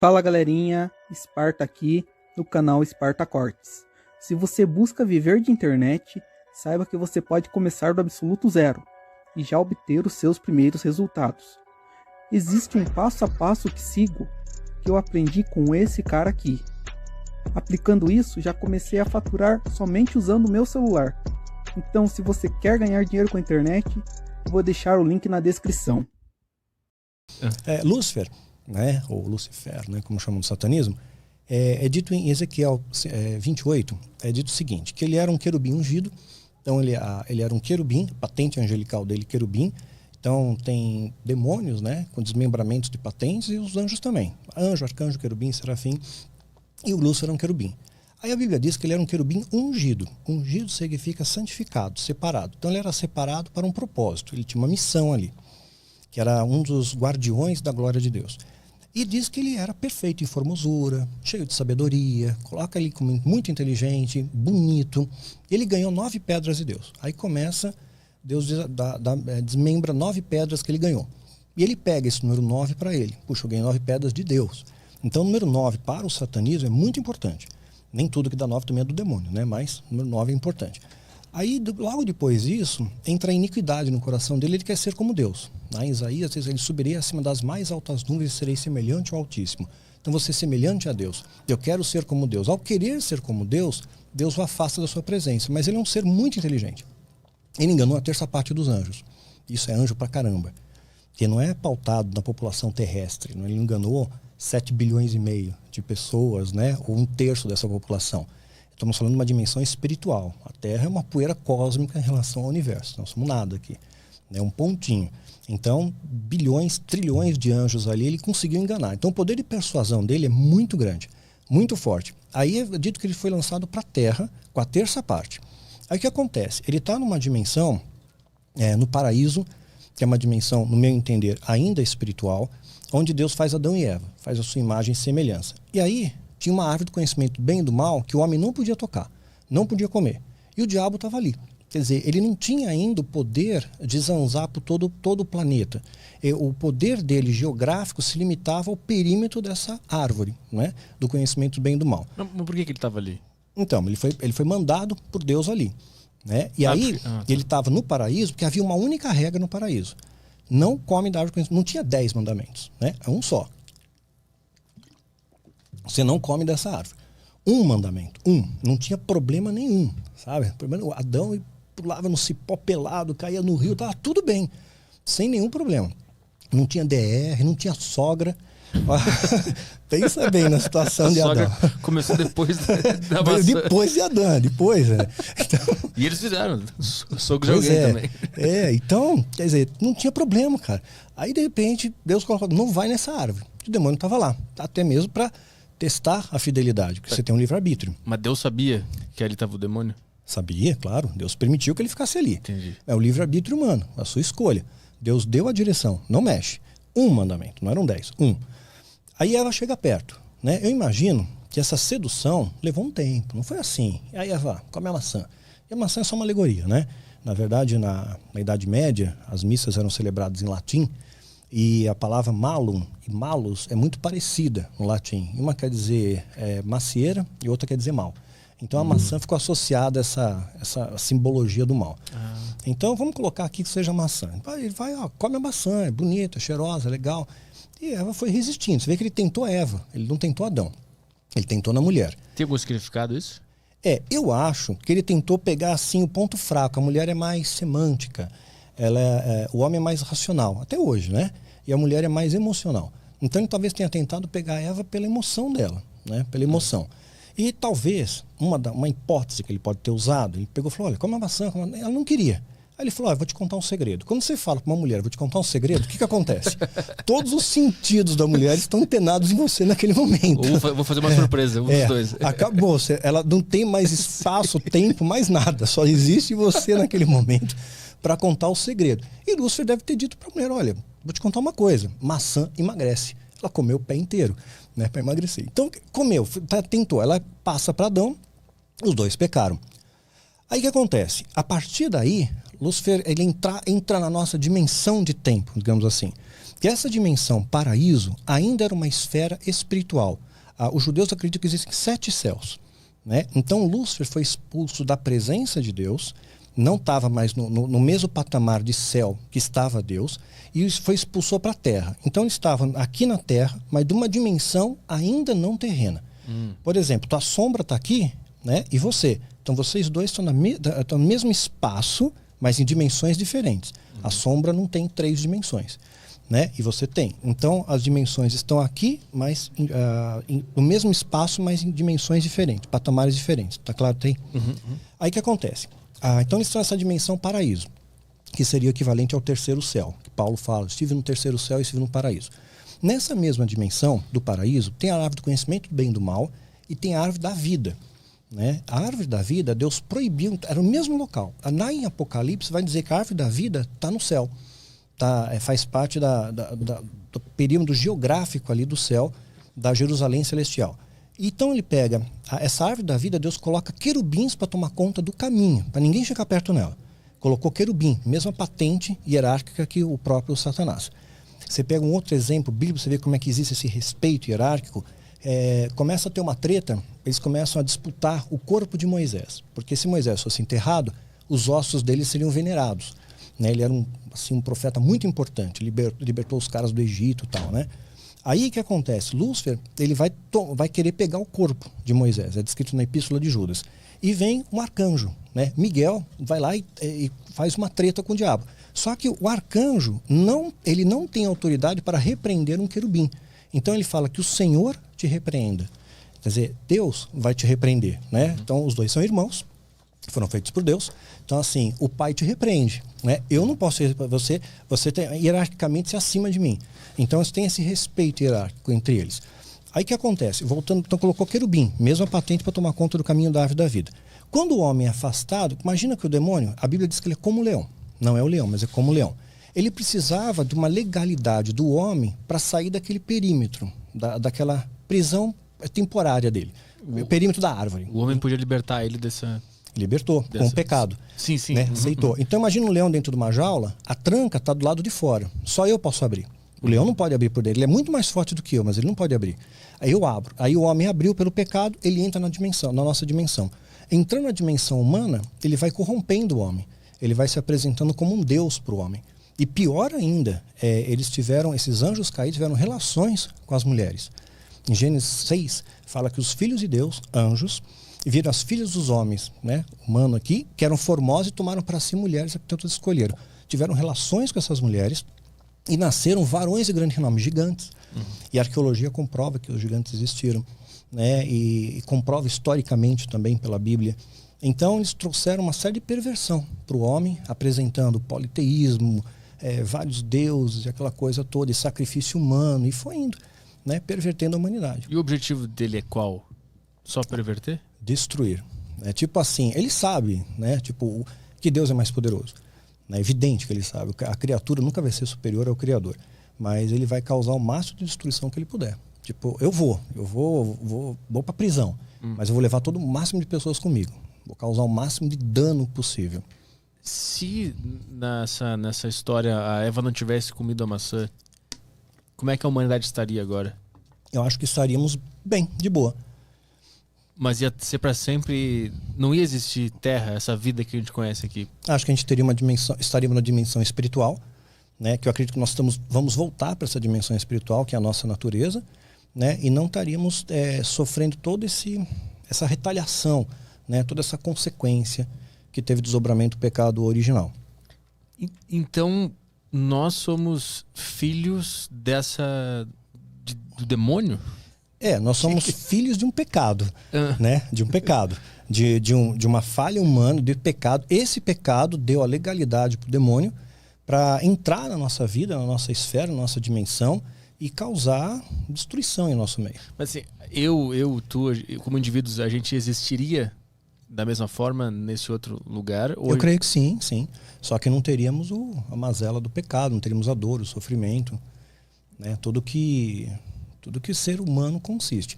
Fala galerinha, Esparta aqui no canal Esparta Cortes. Se você busca viver de internet, saiba que você pode começar do absoluto zero e já obter os seus primeiros resultados. Existe um passo a passo que sigo, que eu aprendi com esse cara aqui. Aplicando isso, já comecei a faturar somente usando o meu celular. Então, se você quer ganhar dinheiro com a internet, eu vou deixar o link na descrição. Lúcifer, né, ou Lucifer, né, como chamam do satanismo, é dito em Ezequiel 28, é dito o seguinte, que ele era um querubim ungido. Então ele era um querubim, patente angelical dele, querubim. Então tem demônios, né, com desmembramentos de patentes, e os anjos também. Anjo, arcanjo, querubim, serafim. E o Lúcifer era um querubim. Aí a Bíblia diz que ele era um querubim ungido. Ungido significa santificado, separado. Então ele era separado para um propósito. Ele tinha uma missão ali, que era um dos guardiões da glória de Deus. E diz que ele era perfeito em formosura, cheio de sabedoria, coloca ele como muito inteligente, bonito. Ele ganhou 9 pedras de Deus. Aí começa, Deus desmembra 9 pedras que ele ganhou. E ele pega esse número 9 para ele. Puxa, eu ganhei 9 pedras de Deus. Então o número 9 para o satanismo é muito importante. Nem tudo que dá 9 também é do demônio, né? Mas o número 9 é importante. Aí, logo depois disso, entra a iniquidade no coração dele, ele quer ser como Deus. Em Isaías, ele subiria acima das mais altas nuvens e serei semelhante ao Altíssimo. Então, você é semelhante a Deus. Eu quero ser como Deus. Ao querer ser como Deus, Deus o afasta da sua presença. Mas ele é um ser muito inteligente. Ele enganou a terça parte dos anjos. Isso é anjo pra caramba. Que não é pautado na população terrestre. Ele enganou 7 bilhões e meio de pessoas, né? Ou 1/3 dessa população. Estamos falando de uma dimensão espiritual. A Terra é uma poeira cósmica em relação ao universo. Nós somos nada aqui. É um pontinho. Então, bilhões, trilhões de anjos ali, ele conseguiu enganar. Então, o poder de persuasão dele é muito grande, muito forte. Aí é dito que ele foi lançado para a Terra com a terça parte. Aí o que acontece? Ele está numa dimensão, no paraíso, que é uma dimensão, no meu entender, ainda espiritual, onde Deus faz Adão e Eva, faz a sua imagem e semelhança. E aí tinha uma árvore do conhecimento do bem e do mal que o homem não podia tocar, não podia comer. E o diabo estava ali. Quer dizer, ele não tinha ainda o poder de zanzar por todo o planeta. O poder dele geográfico se limitava ao perímetro dessa árvore, né, do conhecimento do bem e do mal. Mas por que ele estava ali? Então, ele foi mandado por Deus ali. Né? E aí, ele estava no paraíso, porque havia uma única regra no paraíso. Não come da árvore do conhecimento. Não tinha 10 mandamentos, né? É um só. Você não come dessa árvore. Um mandamento, não tinha problema nenhum, sabe? O Adão pulava no cipó pelado, caía no rio, estava tudo bem, sem nenhum problema. Não tinha DR, não tinha sogra. Pensa bem na situação de Adão. Começou depois da maçã. Depois de Adão, depois. Então, e eles fizeram, sogro de alguém também. Então, quer dizer, não tinha problema, cara. Aí, de repente, Deus colocou, não vai nessa árvore. O demônio estava lá, até mesmo para testar a fidelidade, porque você tem um livre-arbítrio. Mas Deus sabia que ali estava o demônio? Sabia, claro. Deus permitiu que ele ficasse ali. Entendi. É o livre-arbítrio humano, a sua escolha. Deus deu a direção, não mexe. Um mandamento, não eram 10, Aí Eva chega perto, né? Eu imagino que essa sedução levou um tempo, não foi assim. Aí Eva, come a maçã. E a maçã é só uma alegoria, né? Na verdade, na Idade Média, as missas eram celebradas em latim, e a palavra malum e malus é muito parecida no latim. Uma quer dizer macieira e outra quer dizer mal. Então a maçã ficou associada a essa simbologia do mal. Então vamos colocar aqui que seja maçã. Ele vai, come a maçã, é bonita, é cheirosa, é legal. E Eva foi resistindo. Você vê que ele tentou Eva, ele não tentou Adão. Ele tentou na mulher. Tem algum significado isso? Eu acho que ele tentou pegar assim o ponto fraco. A mulher é mais semântica. O homem é mais racional, até hoje, né? E a mulher é mais emocional. Então ele talvez tenha tentado pegar a Eva pela emoção dela, né? Pela emoção. E talvez, uma hipótese que ele pode ter usado, ele pegou e falou, olha, come a maçã. Ela não queria. Aí ele falou, vou te contar um segredo. Quando você fala para uma mulher, vou te contar um segredo, o que acontece? Todos os sentidos da mulher estão antenados em você naquele momento. Ou vou fazer uma surpresa, dos dois. Acabou. Ela não tem mais espaço, tempo, mais nada. Só existe você naquele momento para contar o segredo. E Lúcifer deve ter dito para a mulher, olha, vou te contar uma coisa, maçã emagrece. Ela comeu o pé inteiro, né, para emagrecer. Então, comeu, tentou. Ela passa para Adão, os dois pecaram. Aí o que acontece? A partir daí, Lúcifer ele entra na nossa dimensão de tempo, digamos assim. que essa dimensão paraíso ainda era uma esfera espiritual. Os judeus acreditam que existem 7 céus, né? Então Lúcifer foi expulso da presença de Deus, não estava mais no mesmo patamar de céu que estava Deus, e foi expulsou para a terra. Então ele estava aqui na terra, mas de uma dimensão ainda não terrena. Por exemplo, tua sombra está aqui, né? E você. Então vocês dois estão no mesmo espaço, mas em dimensões diferentes. A sombra não tem 3 dimensões, né? E você tem. Então as dimensões estão aqui, mas no mesmo espaço, mas em dimensões diferentes, patamares diferentes. Tá claro? Tem? Aí o que acontece? Então eles estão nessa dimensão paraíso, que seria o equivalente ao terceiro céu, que Paulo fala, estive no terceiro céu e estive no paraíso. Nessa mesma dimensão do paraíso, tem a árvore do conhecimento do bem e do mal e tem a árvore da vida, né? A árvore da vida, Deus proibiu, era o mesmo local. Lá em Apocalipse vai dizer que a árvore da vida está no céu, faz parte do perímetro geográfico ali do céu, da Jerusalém celestial. Então ele pega essa árvore da vida, Deus coloca querubins para tomar conta do caminho, para ninguém chegar perto nela. Colocou querubim, mesma patente hierárquica que o próprio Satanás. Você pega um outro exemplo bíblico, você vê como é que existe esse respeito hierárquico. Começa a ter uma treta, eles começam a disputar o corpo de Moisés. Porque se Moisés fosse enterrado, os ossos dele seriam venerados, né? Ele era um profeta muito importante, libertou os caras do Egito e tal, né? Aí o que acontece? Lúcifer, ele vai querer pegar o corpo de Moisés, é descrito na Epístola de Judas. E vem um arcanjo, né? Miguel vai lá e faz uma treta com o diabo. Só que o arcanjo, ele não tem autoridade para repreender um querubim. Então ele fala que o Senhor te repreenda. Quer dizer, Deus vai te repreender, né? Então os dois são irmãos, foram feitos por Deus. Então assim, o pai te repreende, né? Eu não posso ser você tem hierarquicamente ser acima de mim. Então você tem esse respeito hierárquico entre eles. Aí o que acontece? Voltando, então colocou querubim, mesma patente para tomar conta do caminho da árvore da vida. Quando o homem é afastado, imagina que o demônio, a Bíblia diz que ele é como o leão. Não é o leão, mas é como o leão. Ele precisava de uma legalidade do homem para sair daquele perímetro, daquela prisão temporária dele. O perímetro da árvore. O homem podia libertar ele dessa... Libertou, com o pecado. Sim, sim. Né? Aceitou. Então imagina um leão dentro de uma jaula, a tranca está do lado de fora. Só eu posso abrir. O leão não pode abrir por dentro. Ele é muito mais forte do que eu, mas ele não pode abrir. Aí eu abro. Aí o homem abriu pelo pecado, ele entra na nossa dimensão. Entrando na dimensão humana, ele vai corrompendo o homem. Ele vai se apresentando como um Deus para o homem. E pior ainda, esses anjos caídos tiveram relações com as mulheres. Em Gênesis 6, fala que os filhos de Deus, anjos, viram as filhas dos homens, né, humano aqui, que eram formosas e tomaram para si mulheres que todos escolheram. Tiveram relações com essas mulheres e nasceram varões de grande renome, gigantes. E a arqueologia comprova que os gigantes existiram, né, e comprova historicamente também pela Bíblia. Então eles trouxeram uma série de perversão para o homem, apresentando politeísmo, vários deuses, aquela coisa toda, e sacrifício humano, e foi indo, né, pervertendo a humanidade. E o objetivo dele é qual? Só perverter? Destruir. Tipo assim, ele sabe, né, tipo, que Deus é mais poderoso. É evidente que ele sabe. A criatura nunca vai ser superior ao Criador. Mas ele vai causar o máximo de destruição que ele puder. Tipo, eu vou para prisão, mas eu vou levar todo o máximo de pessoas comigo. Vou causar o máximo de dano possível. Se nessa história a Eva não tivesse comido a maçã, como é que a humanidade estaria agora? Eu acho que estaríamos bem, de boa. Mas ia ser para sempre, não ia existir terra, essa vida que a gente conhece aqui. Acho que a gente teria estaríamos na dimensão espiritual, né? Que eu acredito que nós vamos voltar para essa dimensão espiritual, que é a nossa natureza, né? E não estaríamos sofrendo toda essa retaliação, né? Toda essa consequência que teve desdobramento do pecado original. Então, nós somos filhos do demônio? Nós somos filhos de um pecado, né? De um pecado, de uma falha humana, de pecado. Esse pecado deu a legalidade para o demônio para entrar na nossa vida, na nossa esfera, na nossa dimensão e causar destruição em nosso meio. Mas assim, tu, como indivíduos, a gente existiria da mesma forma nesse outro lugar? Eu creio que sim. Só que não teríamos a mazela do pecado, não teríamos a dor, o sofrimento, né? Tudo que ser humano consiste.